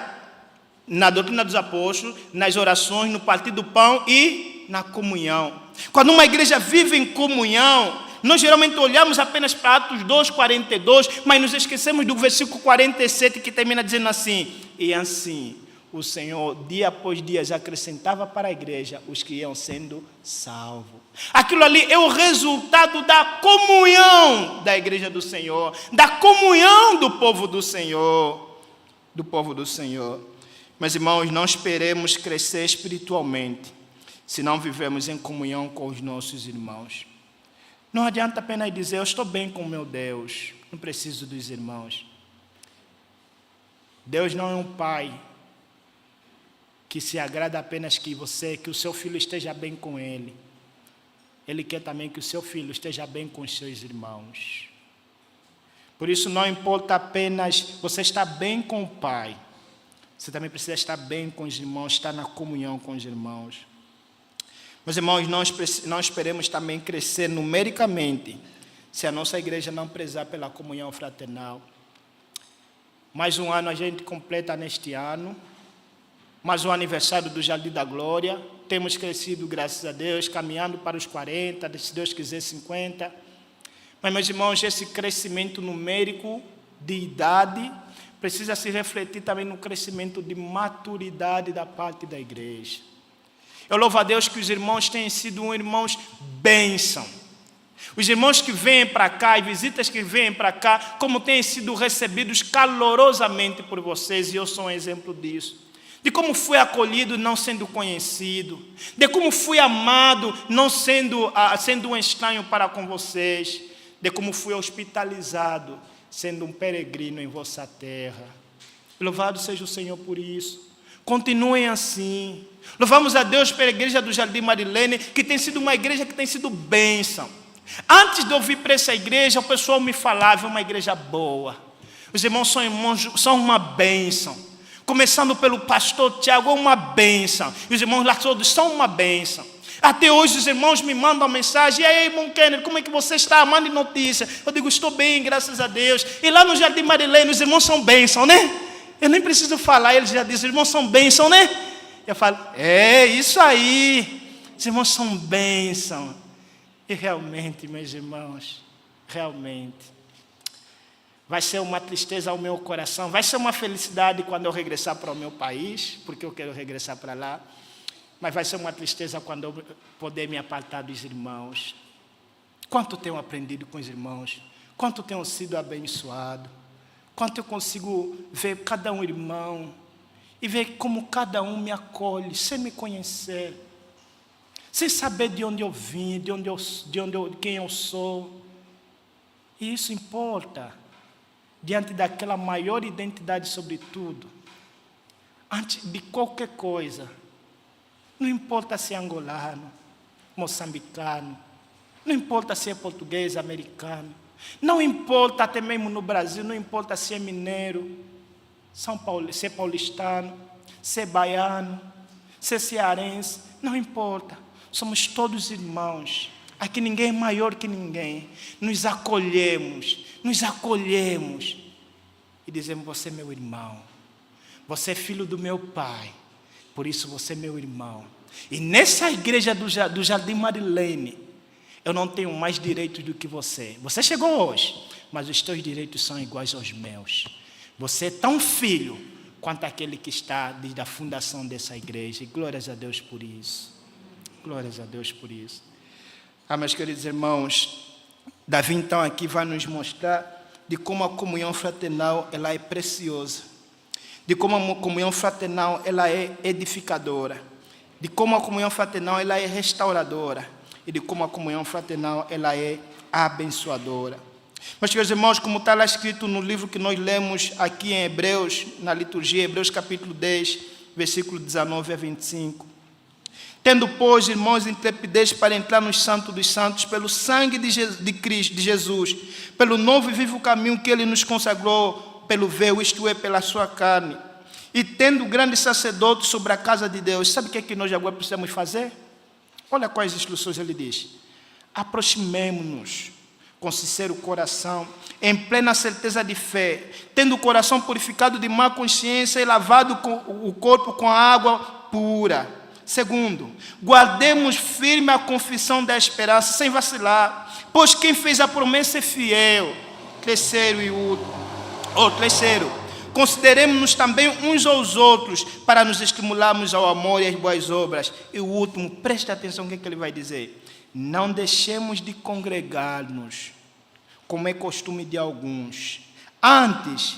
na doutrina dos apóstolos, nas orações, no partir do pão e na comunhão. Quando uma igreja vive em comunhão, nós geralmente olhamos apenas para Atos 2, 42, mas nos esquecemos do versículo 47 que termina dizendo assim: e assim o Senhor, dia após dia, acrescentava para a igreja os que iam sendo salvos. Aquilo ali é o resultado da comunhão da igreja do Senhor, da comunhão do povo do Senhor, do povo do Senhor. Mas, irmãos, não esperemos crescer espiritualmente se não vivemos em comunhão com os nossos irmãos. Não adianta apenas dizer: eu estou bem com meu Deus, não preciso dos irmãos. Deus não é um pai que se agrada apenas que o seu filho esteja bem com ele. Ele quer também que o seu filho esteja bem com os seus irmãos. Por isso não importa apenas você estar bem com o pai, você também precisa estar bem com os irmãos, estar na comunhão com os irmãos. Meus irmãos, não esperemos também crescer numericamente se a nossa igreja não prezar pela comunhão fraternal. Mais um ano a gente completa neste ano, mais um aniversário do Jardim da Glória. Temos crescido, graças a Deus, caminhando para os 40, se Deus quiser 50. Mas, meus irmãos, esse crescimento numérico de idade precisa se refletir também no crescimento de maturidade da parte da igreja. Eu louvo a Deus que os irmãos têm sido irmãos bênção. Os irmãos que vêm para cá e visitas que vêm para cá, como têm sido recebidos calorosamente por vocês, e eu sou um exemplo disso. De como fui acolhido não sendo conhecido, de como fui amado não sendo um estranho para com vocês, de como fui hospitalizado sendo um peregrino em vossa terra. Louvado seja o Senhor por isso. Continuem assim. Louvamos a Deus pela igreja do Jardim Marilene, que tem sido uma igreja que tem sido bênção. Antes de eu vir para essa igreja, o pessoal me falava: é uma igreja boa. Os irmãos são uma bênção. Começando pelo pastor Tiago, é uma bênção. E os irmãos lá todos são uma bênção. Até hoje os irmãos me mandam mensagem: e aí, irmão Kenner, como é que você está? Mande notícia. Eu digo: estou bem, graças a Deus. E lá no Jardim Marilene, os irmãos são bênção, né? Eu nem preciso falar, eles já dizem: os irmãos são bênção, né? Eu falo: é isso aí. Os irmãos são bênção. E realmente, meus irmãos, realmente, vai ser uma tristeza ao meu coração, vai ser uma felicidade quando eu regressar para o meu país, porque eu quero regressar para lá, mas vai ser uma tristeza quando eu poder me apartar dos irmãos. Quanto tenho aprendido com os irmãos, quanto tenho sido abençoado, quanto eu consigo ver cada um irmão e ver como cada um me acolhe, sem me conhecer. sem saber de onde eu vim, quem eu sou. E isso importa, diante daquela maior identidade sobre tudo. Antes de qualquer coisa, não importa se é angolano, moçambicano, não importa se é português, americano, não importa até mesmo no Brasil, não importa se é mineiro, se é paulistano, se é baiano, se é cearense, não importa. Somos todos irmãos. Aqui ninguém é maior que ninguém. Nos acolhemos e dizemos: você é meu irmão, você é filho do meu pai, por isso você é meu irmão. E nessa igreja do Jardim Marilene, eu não tenho mais direitos do que você. Você chegou hoje, mas os teus direitos são iguais aos meus. Você é tão filho quanto aquele que está desde a fundação dessa igreja. E glórias a Deus por isso. Glórias a Deus por isso. Meus queridos irmãos, Davi então aqui vai nos mostrar de como a comunhão fraternal ela é preciosa, de como a comunhão fraternal ela é edificadora, de como a comunhão fraternal ela é restauradora e de como a comunhão fraternal ela é abençoadora. Meus queridos irmãos, como está lá escrito no livro que nós lemos aqui em Hebreus, na liturgia, Hebreus capítulo 10, versículo 19 a 25. Tendo, pois, irmãos, intrepidez para entrar no Santo dos Santos, pelo sangue de Cristo, de Jesus, pelo novo e vivo caminho que Ele nos consagrou, pelo véu, isto é, pela sua carne, e tendo grande sacerdote sobre a casa de Deus. Sabe o que é que nós agora precisamos fazer? Olha quais instruções Ele diz. Aproximemo-nos com sincero coração, em plena certeza de fé, tendo o coração purificado de má consciência e lavado o corpo com a água pura. Segundo, guardemos firme a confissão da esperança, sem vacilar, pois quem fez a promessa é fiel. Terceiro, consideremos-nos também uns aos outros, para nos estimularmos ao amor e às boas obras. E o último, preste atenção no que ele vai dizer. Não deixemos de congregar-nos, como é costume de alguns. Antes,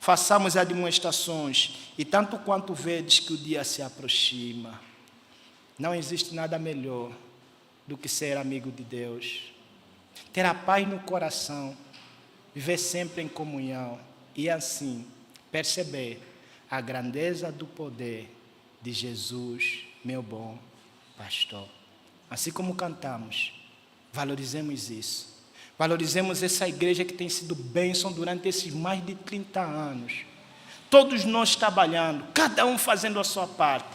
façamos admoestações, e tanto quanto vedes que o dia se aproxima. Não existe nada melhor do que ser amigo de Deus, ter a paz no coração, viver sempre em comunhão e assim perceber a grandeza do poder de Jesus, meu bom pastor. Assim como cantamos, valorizemos isso. Valorizemos essa igreja que tem sido bênção durante esses mais de 30 anos. Todos nós trabalhando, cada um fazendo a sua parte.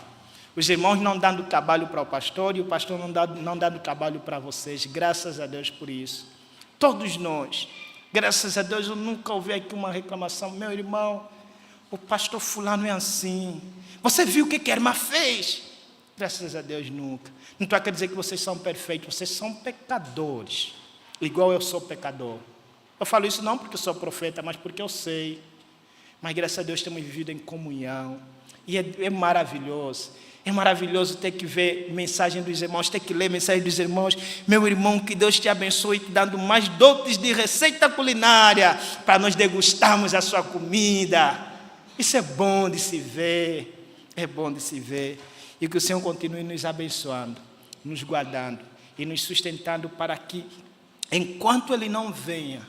Os irmãos não dando trabalho para o pastor e o pastor não dando trabalho para vocês. Graças a Deus por isso. Todos nós. Graças a Deus eu nunca ouvi aqui uma reclamação. Meu irmão, o pastor fulano é assim. Você viu o que a irmã fez? Graças a Deus nunca. Não estou a querer dizer que vocês são perfeitos. Vocês são pecadores. Igual eu sou pecador. Eu falo isso não porque eu sou profeta, mas porque eu sei. Mas graças a Deus temos vivido em comunhão. E é maravilhoso. É maravilhoso ter que ver mensagem dos irmãos, ter que ler mensagem dos irmãos. Meu irmão, que Deus te abençoe, te dando mais dotes de receita culinária para nós degustarmos a sua comida. Isso é bom de se ver. É bom de se ver. E que o Senhor continue nos abençoando, nos guardando e nos sustentando para que, enquanto Ele não venha,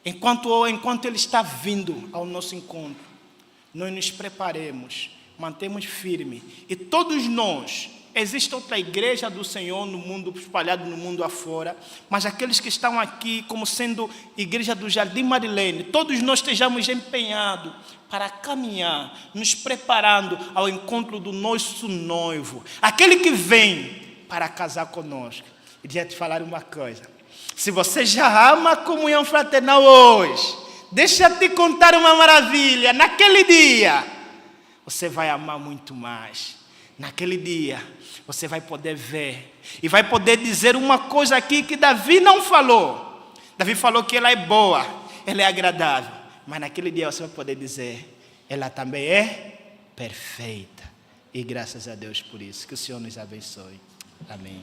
enquanto Ele está vindo ao nosso encontro, nós nos preparemos, mantemos firme. E todos nós, existe outra igreja do Senhor no mundo, espalhado no mundo afora, mas aqueles que estão aqui como sendo igreja do Jardim Marilene, todos nós estejamos empenhados para caminhar, nos preparando ao encontro do nosso noivo, aquele que vem para casar conosco. E deixa eu te falar uma coisa. Se você já ama a comunhão fraternal hoje, deixa eu te contar uma maravilha. Naquele dia, você vai amar muito mais. Naquele dia, você vai poder ver e vai poder dizer uma coisa aqui que Davi não falou. Davi falou que ela é boa, ela é agradável. Mas naquele dia você vai poder dizer, ela também é perfeita. E graças a Deus por isso. Que o Senhor nos abençoe. Amém.